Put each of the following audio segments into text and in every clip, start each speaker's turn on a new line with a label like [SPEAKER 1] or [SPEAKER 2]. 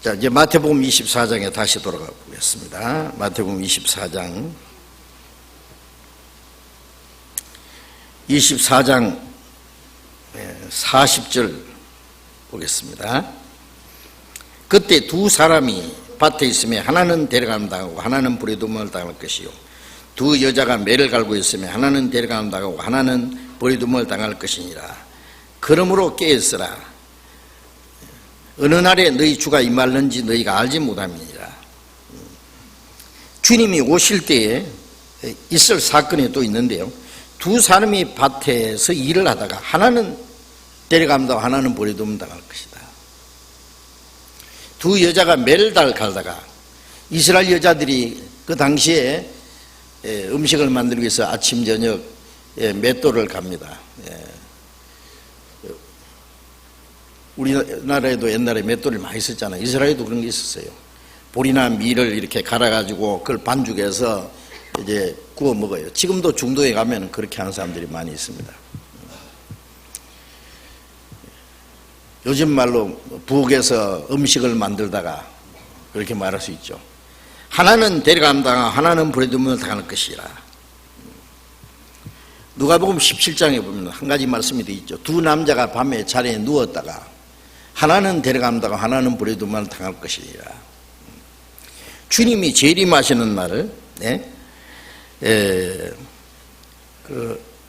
[SPEAKER 1] 자, 이제 마태복음 24장에 다시 돌아가 보겠습니다. 마태복음 24장 40절 보겠습니다. 그때 두 사람이 밭에 있으며 하나는 데려감 당하고 하나는 불에 두움을 당할 것이요, 두 여자가 매를 갈고 있으며 하나는 데려감 당하고 하나는 불에 두움을 당할 것이니라. 그러므로 깨어있으라. 어느 날에 너희 주가 임할는지 너희가 알지 못함이니라. 주님이 오실 때에 있을 사건이 또 있는데요, 두 사람이 밭에서 일을 하다가 하나는 데려감당하고 하나는 불에 두움 당할 것이다. 두 여자가 매를 갈다가, 이스라엘 여자들이 그 당시에 음식을 만들기 위해서 아침 저녁 맷돌을 갑니다. 우리나라에도 옛날에 맷돌이 많이 있었잖아요. 이스라엘도 그런 게 있었어요. 보리나 밀을 이렇게 갈아가지고 그걸 반죽해서 이제 구워 먹어요. 지금도 중도에 가면 그렇게 하는 사람들이 많이 있습니다. 요즘 말로 부엌에서 음식을 만들다가 그렇게 말할 수 있죠. 하나는 데려감당하고 하나는 불에 두움을 당할 것이라. 누가복음 17장에 보면 한 가지 말씀이 되어 있죠. 두 남자가 밤에 자리에 누웠다가 하나는 데려감당하고 하나는 불에 두움을 당할 것이라. 주님이 재림하시는 날을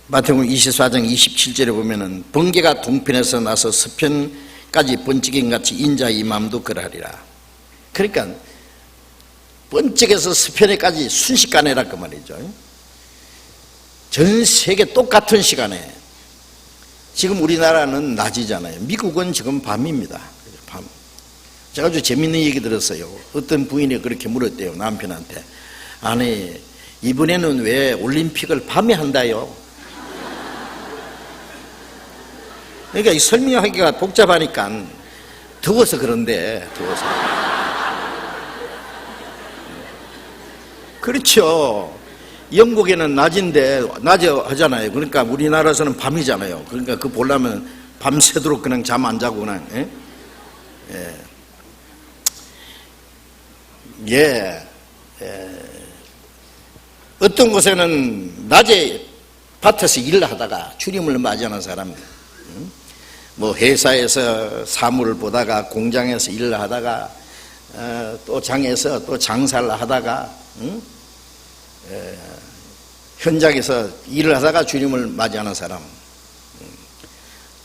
[SPEAKER 1] 마태복음 24장 27절에 보면은 번개가 동편에서 나서 서편까지 번쩍인 같이 인자의 임함도 그러하리라. 그러니까 번쩍에서 서편에까지 순식간에라 그 말이죠. 전 세계 똑같은 시간에. 지금 우리나라는 낮이잖아요. 미국은 지금 밤입니다. 밤. 제가 아주 재밌는 얘기 들었어요. 어떤 부인이 그렇게 물었대요, 남편한테. 아니, 이번에는 왜 올림픽을 밤에 한다요? 그러니까 이 설명하기가 복잡하니까, 더워서 그런데, 더워서. 그렇죠. 영국에는 낮인데 낮에 하잖아요. 그러니까 우리나라에서는 밤이잖아요. 그러니까 그거 보려면 밤새도록 그냥 잠 안 자고 그냥 어떤 곳에는 낮에 밭에서 일을 하다가 주님을 맞이하는 사람, 뭐 회사에서 사무를 보다가 공장에서 일을 하다가 또 장에서 또 장사를 하다가 현장에서 일을 하다가 주님을 맞이하는 사람,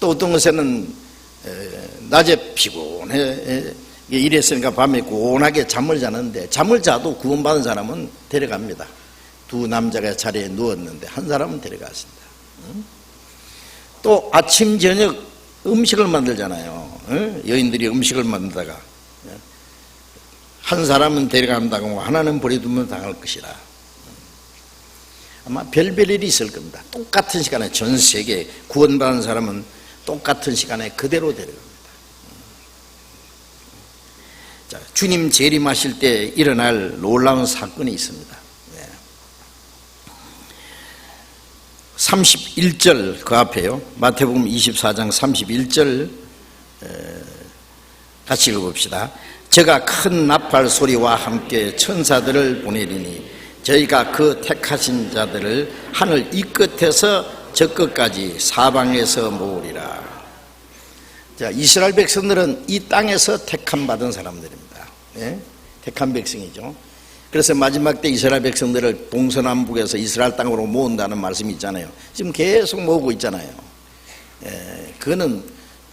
[SPEAKER 1] 또 어떤 곳에는 낮에 피곤해 일했으니까 밤에 고운하게 잠을 자는데, 잠을 자도 구원받은 사람은 데려갑니다. 두 남자가 자리에 누웠는데 한 사람은 데려갔습니다. 또 아침 저녁 음식을 만들잖아요. 여인들이 음식을 만들다가 한 사람은 데려간다고 하나는 불에 두면 당할 것이라. 아마 별별 일이 있을 겁니다. 똑같은 시간에 전 세계 구원받은 사람은 똑같은 시간에 그대로 데려갑니다. 자, 주님 재림하실 때 일어날 놀라운 사건이 있습니다. 31절 그 앞에요. 마태복음 24장 31절 같이 읽어봅시다. 제가 큰 나팔 소리와 함께 천사들을 보내리니 저희가 그 택하신 자들을 하늘 이 끝에서 저 끝까지 사방에서 모으리라. 자, 이스라엘 백성들은 이 땅에서 택함 받은 사람들입니다. 택한 백성이죠. 그래서 마지막 때 이스라엘 백성들을 동서남북에서 이스라엘 땅으로 모은다는 말씀이 있잖아요. 지금 계속 모으고 있잖아요. 그거는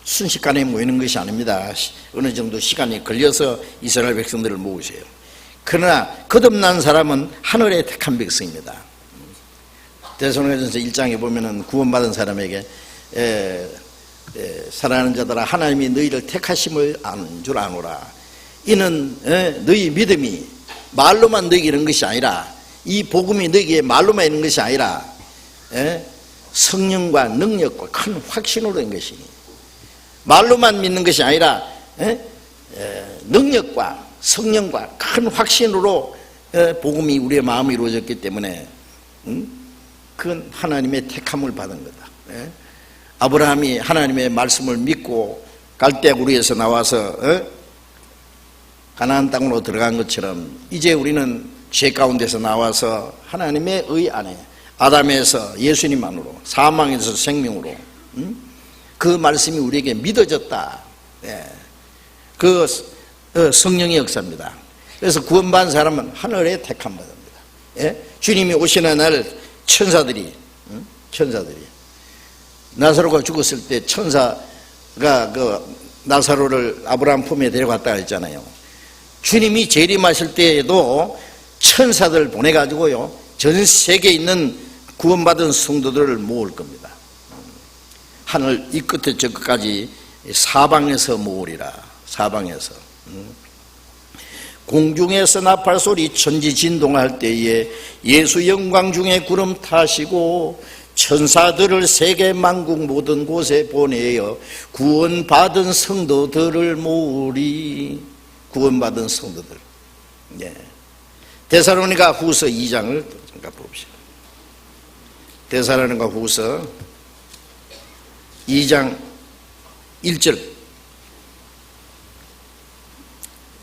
[SPEAKER 1] 순식간에 모이는 것이 아닙니다. 어느 정도 시간이 걸려서 이스라엘 백성들을 모으세요. 그러나 거듭난 사람은 하늘의 택한 백성입니다. 데살로니가전서 1장에 보면은 구원받은 사람에게 사랑하는 자들아, 하나님이 너희를 택하심을 아는 줄 아노라. 이는 너희 믿음이 말로만 너희에게 있는 것이 아니라, 이 복음이 너희에게 말로만 있는 것이 아니라 성령과 능력과 큰 확신으로 된 것이니, 말로만 믿는 것이 아니라 능력과 성령과 큰 확신으로 복음이 우리의 마음에 이루어졌기 때문에 그건 하나님의 택함을 받은 거다. 아브라함이 하나님의 말씀을 믿고 갈대아우르에서 나와서 가나안 땅으로 들어간 것처럼 이제 우리는 죄 가운데서 나와서 하나님의 의 안에 아담에서 예수님 안으로 사망에서 생명으로 그 말씀이 우리에게 믿어졌다. 그 성령의 역사입니다. 그래서 구원받은 사람은 하늘에 택함 받습니다. 주님이 오시는 날 천사들이 나사로가 죽었을 때 천사가 그 나사로를 아브라함 품에 데려갔다 했잖아요. 주님이 재림하실 때에도 천사들 보내가지고요 전 세계에 있는 구원받은 성도들을 모을 겁니다. 하늘 이 끝에 저 끝까지 사방에서 모으리라. 사방에서. 공중에서 나팔소리 천지진동할 때에 예수 영광 중에 구름 타시고 천사들을 세계 만국 모든 곳에 보내어 구원받은 성도들을 모으리. 구원받은 성도들. 데살로니가 후서 2장을 잠깐 봅시다. 데살로니가 후서 2장 1절.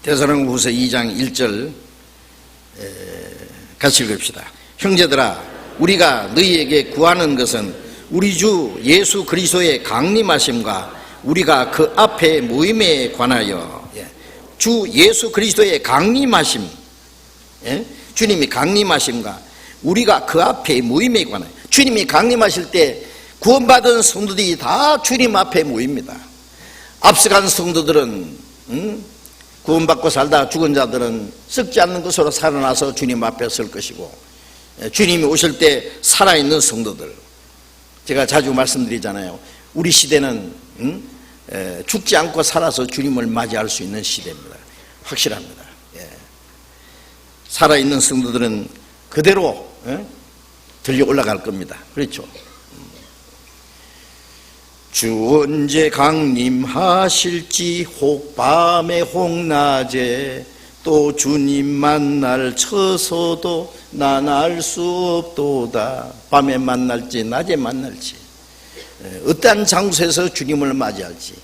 [SPEAKER 1] 데살로니가 후서 2장 1절 같이 읽읍시다. 형제들아, 우리가 너희에게 구하는 것은 우리 주 예수 그리스도의 강림하심과 우리가 그 앞에 모임에 관하여, 주 예수 그리스도의 강림하심, 주님이 강림하심과 우리가 그 앞에 모임에 관하여. 주님이 강림하실 때 구원받은 성도들이 다 주님 앞에 모입니다. 앞서간 성도들은 구원받고 살다 죽은 자들은 썩지 않는 것으로 살아나서 주님 앞에 설 것이고, 주님이 오실 때 살아있는 성도들, 제가 자주 말씀드리잖아요. 우리 시대는 죽지 않고 살아서 주님을 맞이할 수 있는 시대입니다. 확실합니다. 살아있는 성도들은 그대로 들려 올라갈 겁니다. 그렇죠? 주 언제 강림하실지 혹 밤에 혹 낮에 또 주님 만날 처소도 난 알 수 없도다. 밤에 만날지 낮에 만날지 어떠한 장소에서 주님을 맞이할지,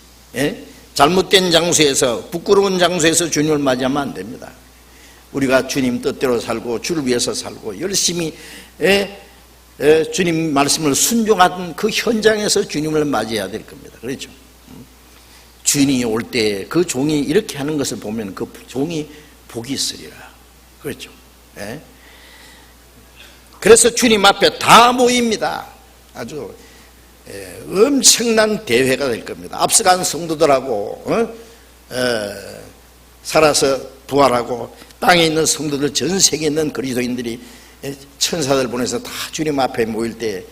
[SPEAKER 1] 잘못된 장소에서 부끄러운 장소에서 주님을 맞이하면 안 됩니다. 우리가 주님 뜻대로 살고 주를 위해서 살고 열심히 주님 말씀을 순종하던 그 현장에서 주님을 맞이해야 될 겁니다. 그렇죠? 주인이 올 때 그 종이 이렇게 하는 것을 보면 그 종이 복이 있으리라. 그렇죠? 그래서 주님 앞에 다 모입니다. 아주 엄청난 대회가 될 겁니다. 앞서간 성도들하고 살아서 부활하고 땅에 있는 성도들, 전 세계에 있는 그리스도인들이 천사들 보내서 다 주님 앞에 모일 때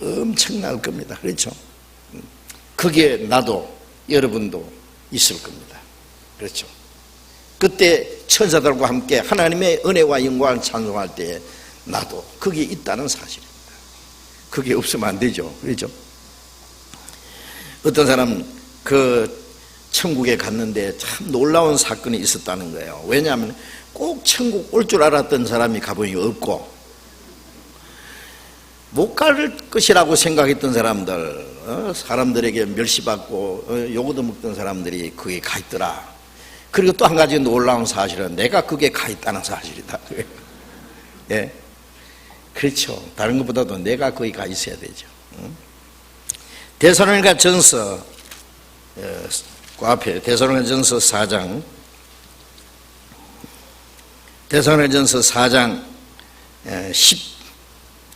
[SPEAKER 1] 엄청날 겁니다. 그렇죠? 거기에 나도 여러분도 있을 겁니다. 그렇죠? 그때 천사들과 함께 하나님의 은혜와 영광을 찬송할 때 나도 거기에 있다는 사실입니다. 그게 없으면 안 되죠. 그렇죠? 어떤 사람 그 천국에 갔는데 참 놀라운 사건이 있었다는 거예요. 왜냐하면 꼭 천국 올 줄 알았던 사람이 가보니 없고, 못 갈 것이라고 생각했던 사람들, 사람들에게 멸시받고 요구도 먹던 사람들이 거기에 가 있더라. 그리고 또 한 가지 놀라운 사실은 내가 거기에 가 있다는 사실이다. 그렇죠. 다른 것보다도 내가 거기 가 있어야 되죠. 데살로니가 전서 그 앞에 데살로니가 전서 4장, 데살로니가 전서 4장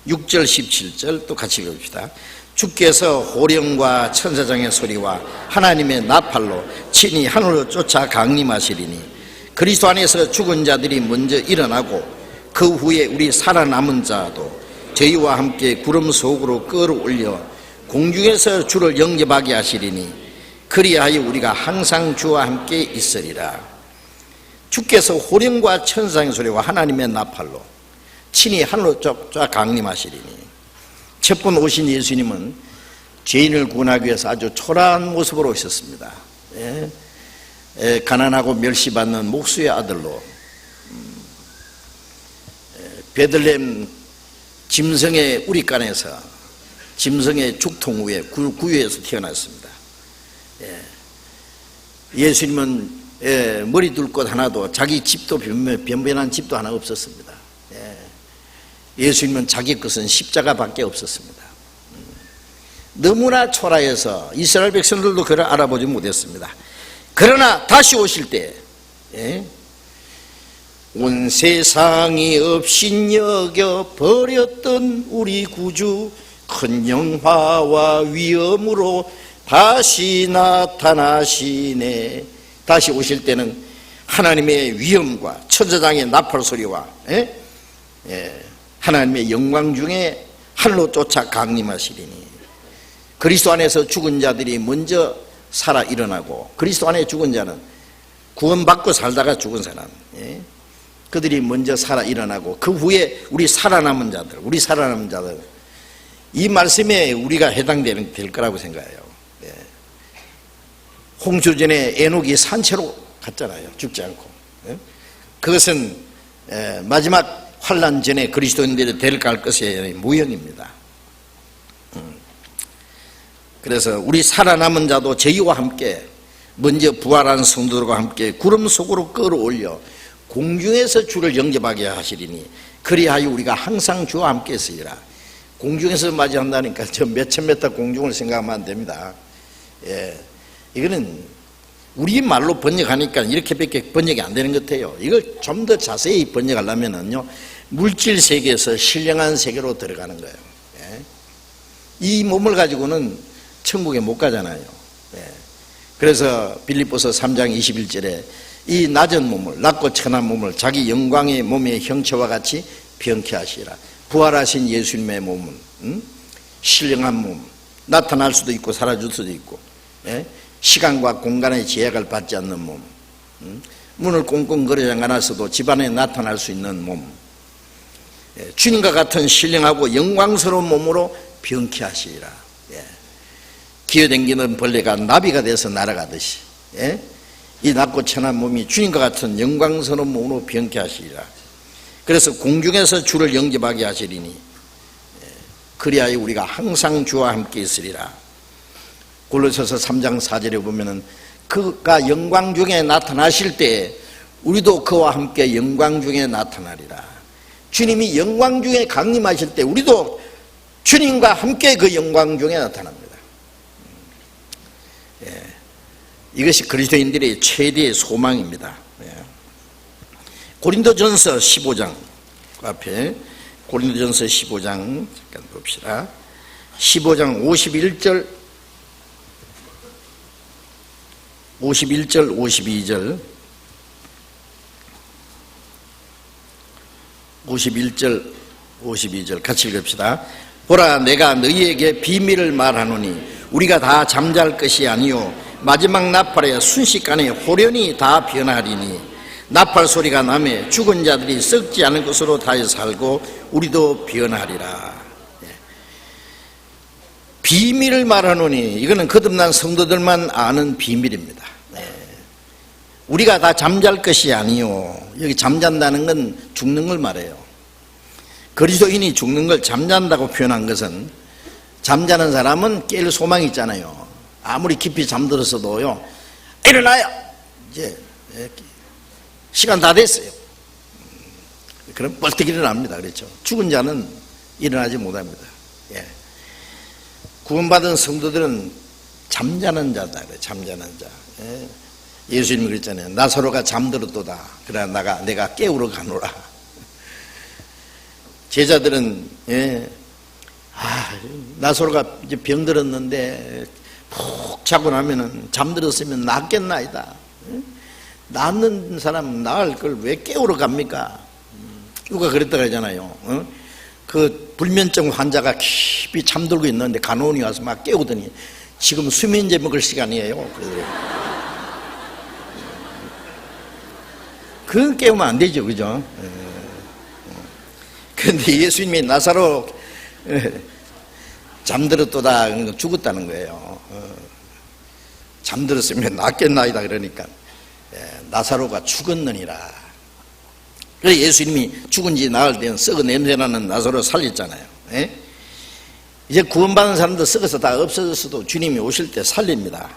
[SPEAKER 1] 16절 17절 또 같이 읽읍시다. 주께서 호령과 천사장의 소리와 하나님의 나팔로 친히 하늘로 쫓아 강림하시리니 그리스도 안에서 죽은 자들이 먼저 일어나고 그 후에 우리 살아남은 자도 저희와 함께 구름 속으로 끌어올려 공중에서 주를 영접하게 하시리니 그리하여 우리가 항상 주와 함께 있으리라. 주께서 호령과 천사의 소리와 하나님의 나팔로 친히 하늘로 쫓아 강림하시리니, 첫 번 오신 예수님은 죄인을 구원하기 위해서 아주 초라한 모습으로 오셨습니다. 가난하고 멸시받는 목수의 아들로 베들레헴 짐승의 우리간에서 짐승의 죽통 위에 구유에서 태어났습니다. 예수님은 머리 둘 곳 하나도, 자기 집도 변변한 집도 하나 없었습니다. 예수님은 자기 것은 십자가밖에 없었습니다. 너무나 초라해서 이스라엘 백성들도 그를 알아보지 못했습니다. 그러나 다시 오실 때 온 세상이 업신여겨 버렸던 우리 구주 큰 영화와 위엄으로 다시 나타나시네. 다시 오실 때는 하나님의 위엄과 천사장의 나팔 소리와 하나님의 영광 중에 하늘로 쫓아 강림하시리니, 그리스도 안에서 죽은 자들이 먼저 살아 일어나고, 그리스도 안에 죽은 자는 구원받고 살다가 죽은 사람, 그들이 먼저 살아 일어나고, 그 후에 우리 살아남은 자들, 이 말씀에 우리가 될 거라고 생각해요. 홍수 전에 에녹이 산채로 갔잖아요. 죽지 않고. 그것은 마지막 환난 전에 그리스도인들이 데려갈 것의 모형입니다. 그래서 우리 살아남은 자도 저희와 함께 먼저 부활한 성도들과 함께 구름 속으로 끌어올려 공중에서 주를 영접하게 하시리니, 그리하여 우리가 항상 주와 함께 있으리라. 공중에서 맞이한다니까 저 몇천 미터 공중을 생각하면 안 됩니다. 이거는 우리 말로 번역하니까 이렇게밖에 번역이 안 되는 것 같아요. 이걸 좀 더 자세히 번역하려면요, 물질 세계에서 신령한 세계로 들어가는 거예요. 이 몸을 가지고는 천국에 못 가잖아요. 그래서 빌립보서 3장 21절에 이 낮은 몸을, 낮고 천한 몸을 자기 영광의 몸의 형체와 같이 병케 하시라. 부활하신 예수님의 몸은 신령한 몸, 나타날 수도 있고 사라질 수도 있고, 시간과 공간의 제약을 받지 않는 몸, 문을 꽁꽁 걸어 잠가놨어도 집안에 나타날 수 있는 몸, 주님과 같은 신령하고 영광스러운 몸으로 병케 하시리라. 기어다니는 벌레가 나비가 돼서 날아가듯이 이 낮고 천한 몸이 주님과 같은 영광스러운 몸으로 병케 하시리라. 그래서 공중에서 주를 영접하게 하시리니, 그리하여 우리가 항상 주와 함께 있으리라. 골로새서 3장 4절에 보면은 그가 영광 중에 나타나실 때 우리도 그와 함께 영광 중에 나타나리라. 주님이 영광 중에 강림하실 때 우리도 주님과 함께 그 영광 중에 나타납니다. 이것이 그리스도인들의 최대의 소망입니다. 고린도전서 15장 앞에, 고린도전서 15장 잠깐 봅시다. 15장 51절 52절 52절 같이 읽읍시다. 보라, 내가 너희에게 비밀을 말하노니 우리가 다 잠잘 것이 아니요 마지막 나팔에 순식간에 호련히 다 변하리니, 나팔 소리가 나매 죽은 자들이 썩지 않을 것으로 다시 살고 우리도 변하리라. 비밀을 말하노니, 이거는 거듭난 성도들만 아는 비밀입니다. 우리가 다 잠잘 것이 아니요, 여기 잠잔다는 건 죽는 걸 말해요. 그리스도인이 죽는 걸 잠잔다고 표현한 것은, 잠자는 사람은 깰 소망이 있잖아요. 아무리 깊이 잠들었어도요, 일어나요, 이제 시간 다 됐어요. 그럼 벌떡 일어납니다. 그렇죠? 죽은 자는 일어나지 못합니다. 구원받은 성도들은 잠자는 자다. 잠자는 자. 예수님이 그랬잖아요. 나사로가 잠들었도다. 그러나 내가 깨우러 가노라. 제자들은 나사로가 이제 병들었는데 푹 자고 나면은, 잠들었으면 낫겠나이다. 낫는 사람 나을 걸 왜 깨우러 갑니까? 누가 그랬다 그러잖아요. 그 불면증 환자가 깊이 잠들고 있는데 간호원이 와서 막 깨우더니 지금 수면제 먹을 시간이에요. 그건 깨우면 안 되죠, 그죠? 그런데 예수님이 나사로 잠들었도다, 죽었다는 거예요. 잠들었으면 낫겠나이다 그러니까 나사로가 죽었느니라. 그래서 예수님이 죽은 지 나흘 된 썩어 냄새나는 나사로 살렸잖아요. 이제 구원받은 사람도 썩어서 다 없어졌어도 주님이 오실 때 살립니다.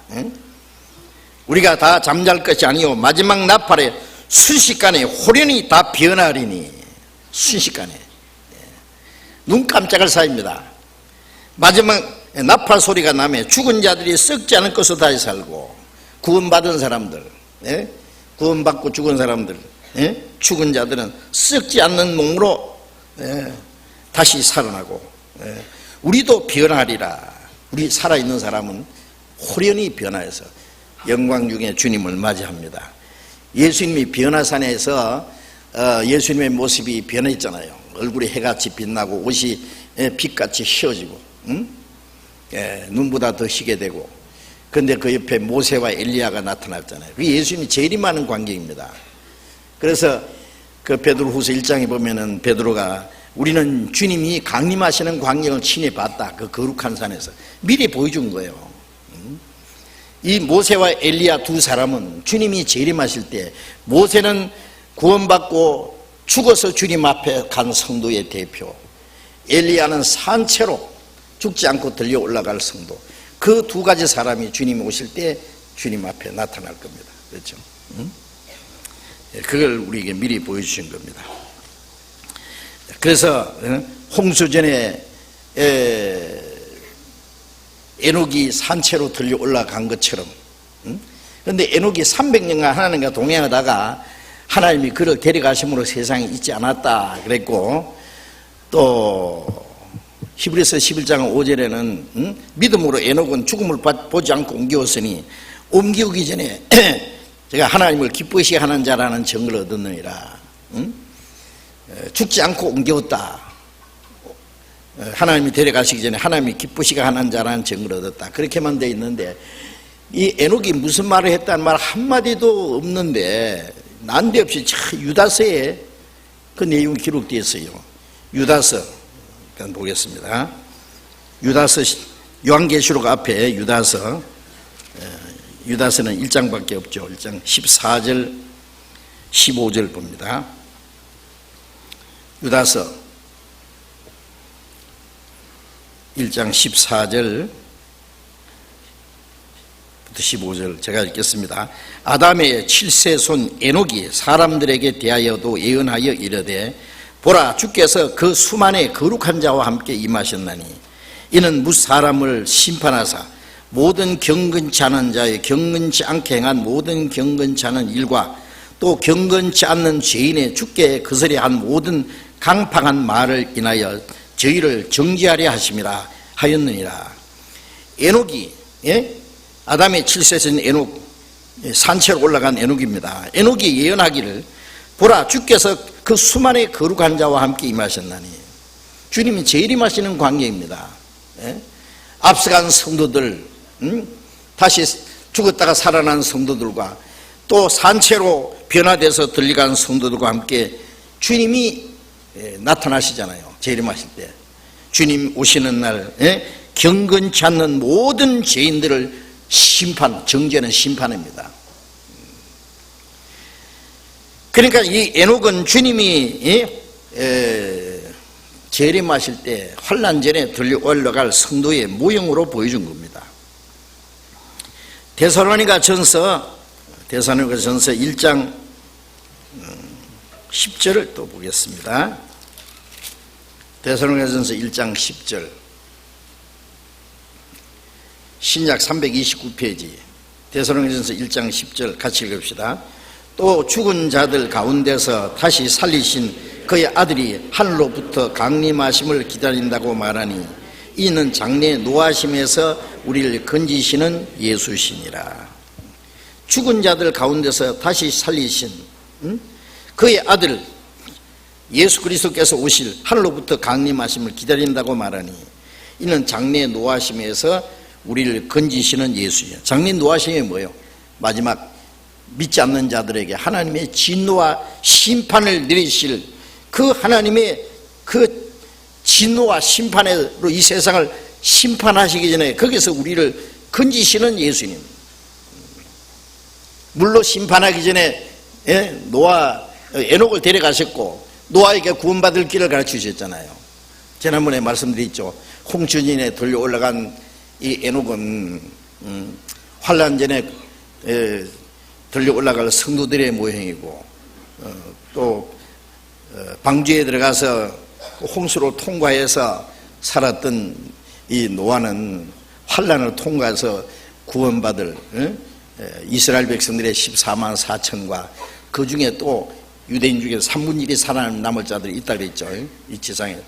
[SPEAKER 1] 우리가 다 잠잘 것이 아니요 마지막 나팔에 순식간에 호련히 다 변하리니. 순식간에 눈 깜짝할 사이입니다. 마지막 나팔 소리가 나면 죽은 자들이 썩지 않을 것으로 다시 살고, 구원받은 사람들, 구원받고 죽은 사람들, 죽은 자들은 썩지 않는 몸으로 다시 살아나고, 우리도 변하리라. 우리 살아있는 사람은 호련히 변화해서 영광 중에 주님을 맞이합니다. 예수님이 변화산에서 예수님의 모습이 변했잖아요. 얼굴이 해같이 빛나고 옷이 빛같이 휘어지고, 눈보다 더 희게 되고. 그런데 그 옆에 모세와 엘리야가 나타났잖아요. 그게 예수님이 재림하는 광경입니다. 그래서 그 베드로후서 1장에 보면은 베드로가 우리는 주님이 강림하시는 광경을 친히 봤다. 그 거룩한 산에서 미리 보여준 거예요. 이 모세와 엘리야 두 사람은 주님이 재림하실 때, 모세는 구원받고 죽어서 주님 앞에 간 성도의 대표, 엘리야는 산채로 죽지 않고 들려 올라갈 성도. 그 두 가지 사람이 주님 오실 때 주님 앞에 나타날 겁니다. 그렇죠? 그걸 우리에게 미리 보여주신 겁니다. 그래서 홍수전에 에녹이 산채로 들려 올라간 것처럼, 그런데 에녹이 300년간 하나님과 동행하다가 하나님이 그를 데려가심으로 세상에 있지 않았다 그랬고, 또 히브리서 11장 5절에는 믿음으로 에녹은 죽음을 보지 않고 옮겨왔으니 옮기기 전에 제가 하나님을 기쁘시게 하는 자라는 정을 얻었느니라. 죽지 않고 옮겨왔다. 하나님이 데려가시기 전에 하나님이 기쁘시게 하는 자라는 정을 얻었다. 그렇게만 돼 있는데, 이 에녹이 무슨 말을 했다는 말 한마디도 없는데 난데없이 유다서에 그 내용이 기록되어 있어요. 유다서 보겠습니다. 유다서, 요한계시록 앞에 유다서는 1장밖에 없죠. 1장 14절 15절 봅니다. 유다서 1장 14절부터 15절 제가 읽겠습니다. 아담의 7세 손 에녹이 사람들에게 대하여도 예언하여 이르되, 보라, 주께서 그 수만의 거룩한 자와 함께 임하셨나니 이는 무 사람을 심판하사 모든 경건치 않은 자의 경건치 않게 행한 모든 경건치 않은 일과 또 경건치 않는 죄인의 주께 거스려 한 모든 강팍한 말을 인하여 저희를 정죄하려 하심이라 하였느니라. 에녹이, 아담의 7세신 에녹, 산채로 올라간 에녹입니다. 에녹이 예언하기를, 보라, 주께서 그 수만의 거룩한 자와 함께 임하셨나니. 주님이 재림하시는 광경입니다. 앞서간 성도들, 다시 죽었다가 살아난 성도들과 또 산채로 변화돼서 들려간 성도들과 함께 주님이 나타나시잖아요. 재림하실 때 주님 오시는 날 경건치 않는 모든 죄인들을 정죄는 심판입니다. 그러니까 이 에녹은 주님이 재림하실 때 환난 전에 들려 올라갈 성도의 모형으로 보여준 겁니다. 데살로니가전서 1장 10절을 또 보겠습니다. 데살로니가전서 1장 10절, 신약 329페이지 데살로니가전서 1장 10절 같이 읽읍시다. 또 죽은 자들 가운데서 다시 살리신 그의 아들이 하늘로부터 강림하심을 기다린다고 말하니 이는 장래 노하심에서 우리를 건지시는 예수시니라. 죽은 자들 가운데서 다시 살리신 그의 아들 예수 그리스도께서 오실 하늘로부터 강림하심을 기다린다고 말하니 이는 장래 노하심에서 우리를 건지시는 예수예요. 장래 노하심이 뭐예요? 마지막 믿지 않는 자들에게 하나님의 진노와 심판을 내리실 그 하나님의 그 진노와 심판으로 이 세상을 심판하시기 전에 거기서 우리를 건지시는 예수님. 물로 심판하기 전에 에녹을 데려가셨고 노아에게 구원받을 길을 가르쳐 주셨잖아요. 지난번에 말씀드렸죠. 홍천인에 들려 올라간 이 에녹은 환난 전에 들려 올라갈 성도들의 모형이고, 또 방주에 들어가서 홍수로 통과해서 살았던 이 노아는 환란을 통과해서 구원받을 이스라엘 백성들의 14만 4천과 그 중에 또 유대인 중에 3분의 1이 살아남을 자들이 있다 그랬죠. 이 지상에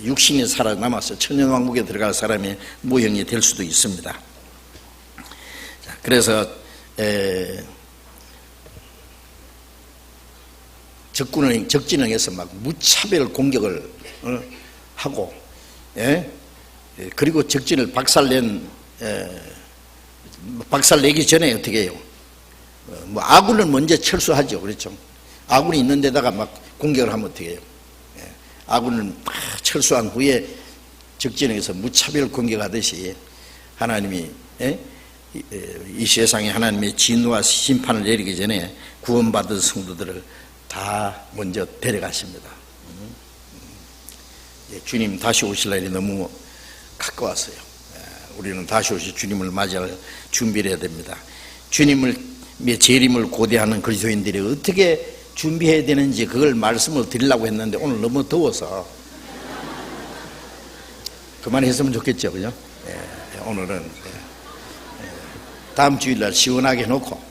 [SPEAKER 1] 육신이 살아남아서 천년왕국에 들어갈 사람의 모형이 될 수도 있습니다. 그래서 적진흥에서 막 무차별 공격을 하고, 그리고 적진을 박살내기 전에 어떻게 해요? 뭐 아군을 먼저 철수하죠. 그렇죠? 아군이 있는 데다가 막 공격을 하면 어떻게 해요? 아군을 막 철수한 후에 적진에서 무차별 공격하듯이 하나님이 이 세상에 하나님의 진노와 심판을 내리기 전에 구원받은 성도들을 다 먼저 데려가십니다. 주님 다시 오실 날이 너무 가까웠어요. 우리는 다시 오실 주님을 맞이할 준비를 해야 됩니다. 주님의 재림을 고대하는 그리스도인들이 어떻게 준비해야 되는지 그걸 말씀을 드리려고 했는데 오늘 너무 더워서 그만했으면 좋겠죠, 그죠? 오늘은 다음 주일날 시원하게 해놓고